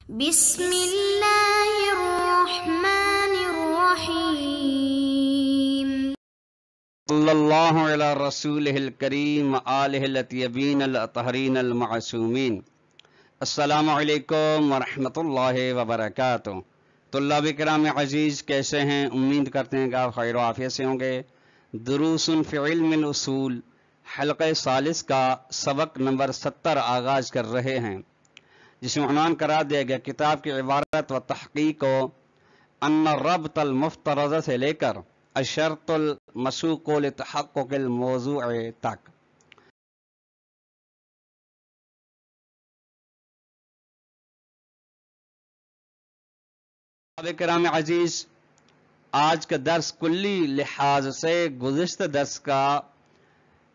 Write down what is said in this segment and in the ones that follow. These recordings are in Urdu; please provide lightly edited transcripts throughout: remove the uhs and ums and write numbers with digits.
بسم اللہ الرحمن الرحیم صلی اللہ علی رسولہ الکریم آلہ الطیبین الطاہرین المعصومین۔ السلام علیکم ورحمۃ اللہ وبرکاتہ۔ طلاب کرام عزیز، کیسے ہیں؟ امید کرتے ہیں کہ آپ خیر و عافیت سے ہوں گے۔ دروس فی علم الاصول حلقہ ثالث کا سبق نمبر 70 آغاز کر رہے ہیں، جس میں عنوان قرار دیا گیا کتاب کی عبارت و تحقیق کو ان الربط المفترض سے لے کر الشرط المسوق لتحقق الموضوع تک۔ طلاب کرام عزیز، آج کا درس کلی لحاظ سے گزشتہ درس کا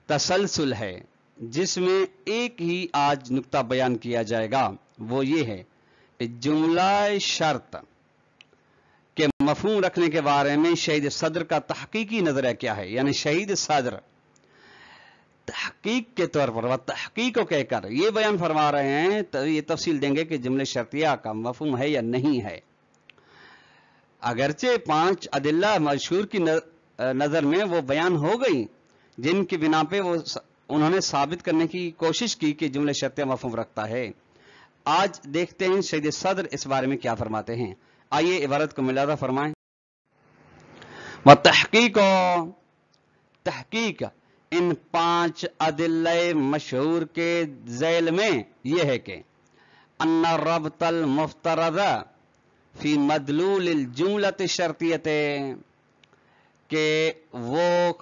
تسلسل ہے، جس میں ایک ہی آج نقطہ بیان کیا جائے گا، وہ یہ ہے کہ جملہ شرط کے مفہوم رکھنے کے بارے میں شہید صدر کا تحقیقی نظریہ کیا ہے۔ یعنی شہید صدر تحقیق کے طور پر وہ تحقیق کو کہہ کر یہ بیان فرما رہے ہیں، تو یہ تفصیل دیں گے کہ جملہ شرطیہ کا مفہوم ہے یا نہیں ہے۔ اگرچہ 5 ادلہ مشہور کی نظر میں وہ بیان ہو گئی، جن کی بنا پہ انہوں نے ثابت کرنے کی کوشش کی کہ جملہ شرطیہ مفہوم رکھتا ہے۔ آج دیکھتے ہیں شہید صدر اس بارے میں کیا فرماتے ہیں۔ آئیے عبارت کو ملاحظہ فرمائیں۔ وتحقیق ان 5 ادلہ مشہور کے ذیل میں یہ ہے کہ ان الربط المفترض فی مدلول الجملۃ الشرطیۃ، کہ وہ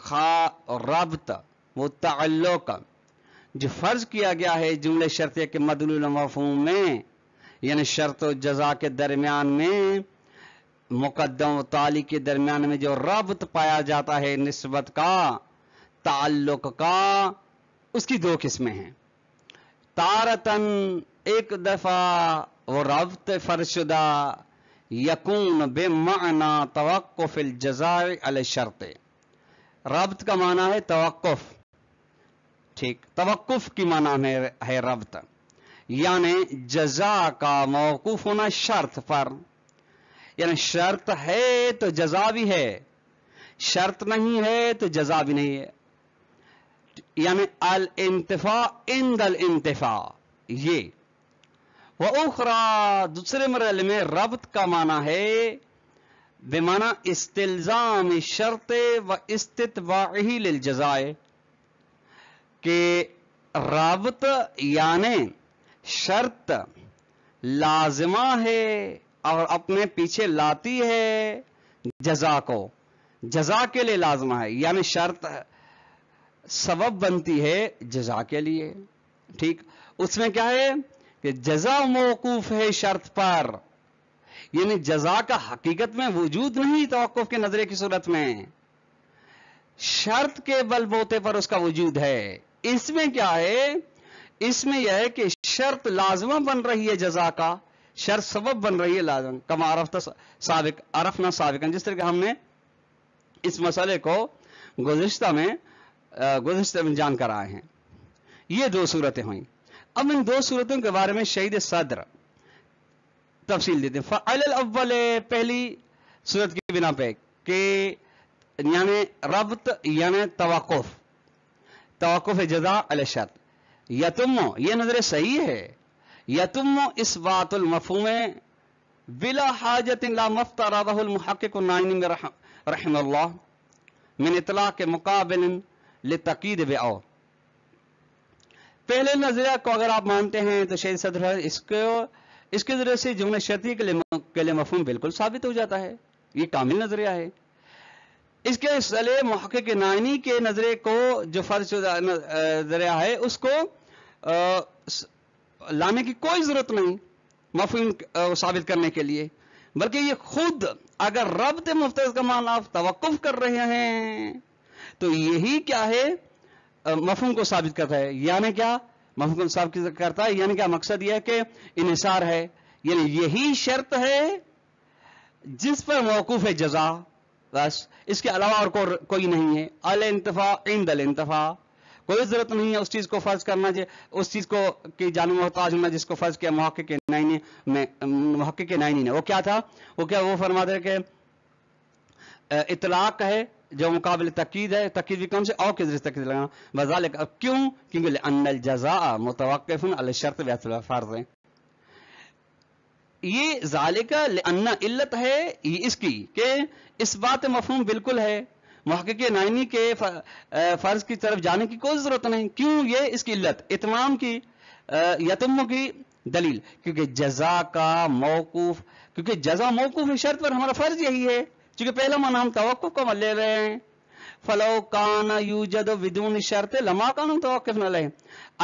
ربط، وہ تعلق جو فرض کیا گیا ہے جملے شرطیہ کے مدلول مفہوم میں، یعنی شرط و جزا کے درمیان میں، مقدم و تالی کے درمیان میں جو ربط پایا جاتا ہے، نسبت کا، تعلق کا، اس کی 2 قسمیں ہیں۔ تارتن، ایک دفعہ وہ ربط فرض شدہ یکون بمعنی توقف الجزاء علی الشرط، ربط کا معنی ہے توقف، ٹھیک، توقف کی معنی ہے ربط، یعنی جزا کا موقوف ہونا شرط پر، یعنی شرط ہے تو جزا بھی ہے، شرط نہیں ہے تو جزا بھی نہیں ہے، یعنی الانتفاع عند الانتفاع۔ یہ وَأُخْرَى، دوسرے مرحلے میں ربط کا معنی ہے بمعنی استلزام شرط و استتباعہ للجزاء، کہ ربط یعنی شرط لازمہ ہے اور اپنے پیچھے لاتی ہے جزا کو، جزا کے لیے لازمہ ہے، یعنی شرط سبب بنتی ہے جزا کے لیے، ٹھیک۔ اس میں کیا ہے کہ جزا موقوف ہے شرط پر، یعنی جزا کا حقیقت میں وجود نہیں توقف کے نظریے کی صورت میں، شرط کے بل بوتے پر اس کا وجود ہے۔ اس میں کیا ہے؟ اس میں یہ ہے کہ شرط لازمہ بن رہی ہے جزا کا، شرط سبب بن رہی ہے لازم، کما عرفنا سابقا، جس طرح کہ ہم نے اس مسئلے کو گزشتہ میں جان کر آئے ہیں۔ یہ 2 صورتیں ہوئیں۔ اب ان 2 صورتوں کے بارے میں شہید صدر تفصیل دیتے ہیں۔ فعل الاول، پہلی صورت کی بنا پہ کہ یعنی ربط یعنی توقف جزا علی شرط، یتم، یہ نظر صحیح ہے، یتم اثبات المفہوم بلا حاجت لا مفترضہ المحقق النائنی رحمہ اللہ من اطلاق مقابل لتقید بعو۔ پہلے نظریہ کو اگر آپ مانتے ہیں تو شہید صدر اس کے ذریعے سے جملہ شرطی کے لیے مفہوم بالکل ثابت ہو جاتا ہے، یہ کامل نظریہ ہے۔ اس کے سلے محقق نائنی کے نظریے کو جو فرض شدہ نظریہ ہے، اس کو لانے کی کوئی ضرورت نہیں مفہوم ثابت کرنے کے لیے، بلکہ یہ خود اگر ربط مفترض کا معنی آپ توقف کر رہے ہیں تو یہی کیا ہے؟ مفہوم کو ثابت کرتا ہے۔ یعنی کیا مفہوم کو ثابت کرتا ہے؟ یعنی کیا مقصد یہ ہے کہ انحصار ہے، یعنی یہی شرط ہے جس پر موقوف ہے جزا، بس اس کے علاوہ اور کوئی نہیں ہے۔ الانتفاع عند الانتفاع، کوئی ضرورت نہیں ہے اس چیز کو فرض کرنا اس چیز کو کی جانب محتاج ہونا جس کو فرض کیا محقق نائنی نے. وہ کیا تھا؟ وہ فرماتے کہ اطلاق ہے جو مقابل تقید ہے. تقید بھی کون سے؟ او کے ذریعے تقید لگانا. بذالک کیوں؟ کیونکہ لأن الجزاء متوقف علی الشرط بحث الفرض. یہ ذالک لأن علت ہے اس کی کہ اس بات مفہوم بالکل ہے. محقق نائنی کے فرض کی طرف جانے کی کوئی ضرورت نہیں. کیوں؟ یہ اس کی علت اتمام کی یتم کی دلیل کیونکہ جزا کا موقوف، کیونکہ جزا موقوف ہے شرط پر. ہمارا فرض یہی ہے چونکہ پہلا معنی ہم توقف کو لے رہے ہیں. فلو کان یوجد بدون شرط لما کان توقف نہ لے.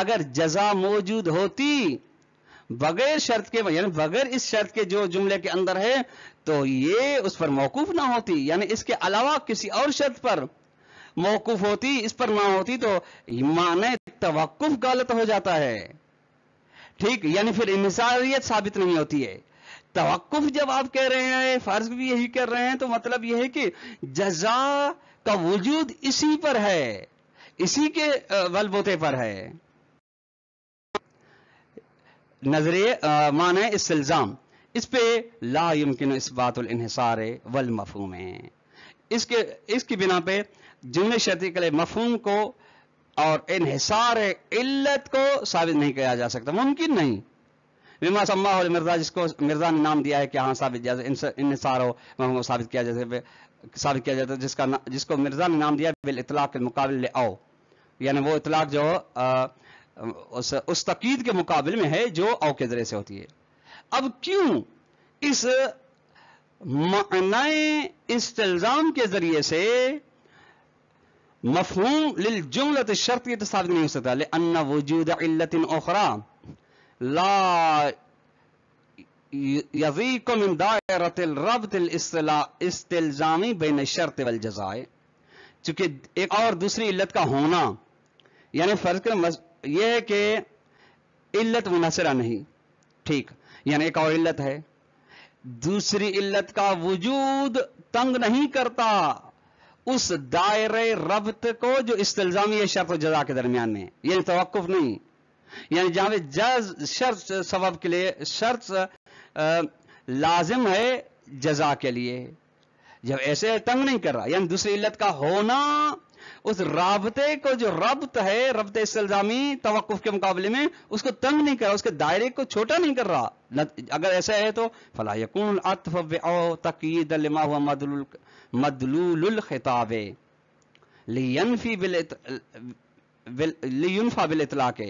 اگر جزا موجود ہوتی بغیر شرط کے، یعنی بغیر اس شرط کے جو جملے کے اندر ہے، تو یہ اس پر موقوف نہ ہوتی، یعنی اس کے علاوہ کسی اور شرط پر موقوف ہوتی، اس پر نہ ہوتی تو معنی توقف غلط ہو جاتا ہے. ٹھیک، یعنی پھر انحصاریت ثابت نہیں ہوتی ہے. توقف جب آپ کہہ رہے ہیں، فرض بھی یہی کر رہے ہیں، تو مطلب یہ ہے کہ جزا کا وجود اسی پر ہے، اسی کے بلبوتے پر ہے. نظریے معنی استلزام، اس پہ لا يمكن اثبات الانحصار والمفہوم ہے. اس کی بنا پہ جملے شرطی کے مفہوم کو اور انحصار علت کو ثابت نہیں کیا جا سکتا، ممکن نہیں. بما سماہ المرزا، جس کو مرزا نے نام دیا ہے کہ ہاں ثابت انحصار ہو مفہوم ثابت کیا جاتا ہے، جس کو مرزا نے نام دیا بالاطلاق المقابل او، یعنی وہ اطلاق جو اس تقید کے مقابل میں ہے جو او کے ذریعے سے ہوتی ہے. اب کیوں اس معنی استلزام کے ذریعے سے مفہوم للجملۃ الشرطیہ ثابت نہیں ہو سکتا؟ لأن وجود علت اخرى لا یضیق من دائرۃ الربط الاستلزامی بین الشرط والجزاء. چونکہ ایک اور دوسری علت کا ہونا، یعنی فرض یہ ہے کہ علت منحصرہ نہیں، ٹھیک، یعنی ایک اور علت ہے، دوسری علت کا وجود تنگ نہیں کرتا اس دائرے ربط کو جو استلزامی ہے شرط و جزا کے درمیان میں، یعنی توقف نہیں. یعنی جہاں پہ شرط سبب کے لیے شرط لازم ہے جزا کے لیے، جب ایسے تنگ نہیں کر رہا، یعنی دوسری علت کا ہونا اس رابطے کو جو ربط ہے، ربط استلزامی توقف کے مقابلے میں، اس کو تنگ نہیں کر رہا، اس کے دائرے کو چھوٹا نہیں کر رہا. اگر ایسا ہے تو فلا یکون العطف او تقیید لما هو مدلول الخطاب لینفی بالاطلاق.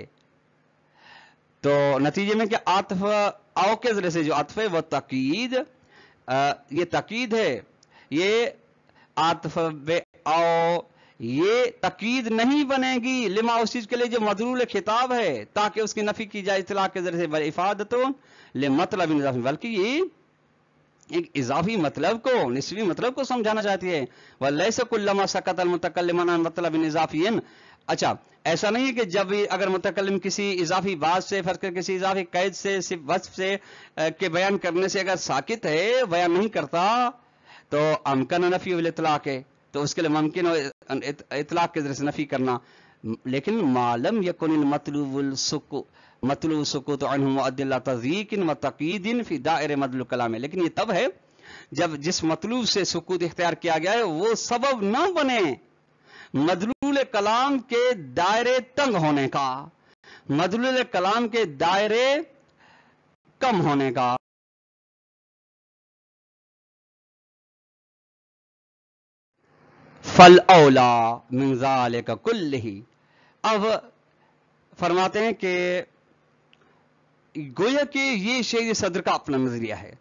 تو نتیجے میں کہ عطف او کے ذریعے سے جو عطف ہے وہ تقید، یہ تقید ہے، یہ عطف او یہ تقید نہیں بنے گی لما اس چیز کے لیے جو مدلول خطاب ہے، تاکہ اس کی نفی کی جائے اطلاق کے ذریعے سے. بل افادت لمطلب اضافی، بلکہ یہ ایک اضافی مطلب کو، نسبی مطلب کو سمجھانا چاہتی ہے. ولیس کلما سکت المتکلم عن مطلب اضافی. اچھا، ایسا نہیں ہے کہ جب اگر متکلم کسی اضافی بات سے، فرض کر کسی اضافی قید سے، وصف سے کے بیان کرنے سے اگر ساکت ہے، بیان نہیں کرتا، تو امکن نفی الاطلاق ہے، تو اس کے لیے ممکن ہو اطلاق کے ذریعے سے نفی کرنا. لیکن معلوم یکن مطلوب سکوت عنہ معدل تضییق و تقید فی دائر مدلول کلام. لیکن یہ تب ہے جب جس مطلوب سے سکوت اختیار کیا گیا ہے وہ سبب نہ بنے مدلول کلام کے دائرے تنگ ہونے کا، مدلول کلام کے دائرے کم ہونے کا. فالاولا من ذالک کلہ. اب فرماتے ہیں کہ گویا کہ یہ شیخ صدر کا اپنا نظریہ ہے،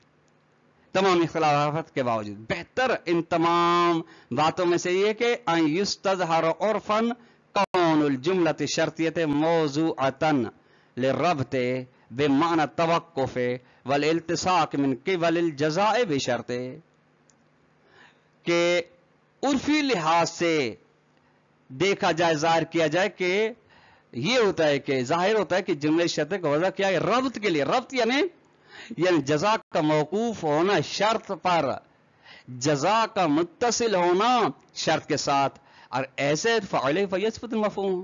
تمام اختلافات کے باوجود بہتر ان تمام باتوں میں سے یہ کہ ان یستظہر عرفا کون الجملۃ شرطیت موضوعتا للربط بمعنى التوقف والالتصاق من قبل الجزاء بشرط. کہ عرفی لحاظ سے دیکھا جائے، ظاہر کیا جائے کہ یہ ہوتا ہے کہ ظاہر ہوتا ہے کہ جملے شرط کا وضع کیا ہے ربط کے لیے. ربط یعنی جزا کا موقوف ہونا شرط پر، جزا کا متصل ہونا شرط کے ساتھ، اور ایسے فعل فیثبت المفہوم.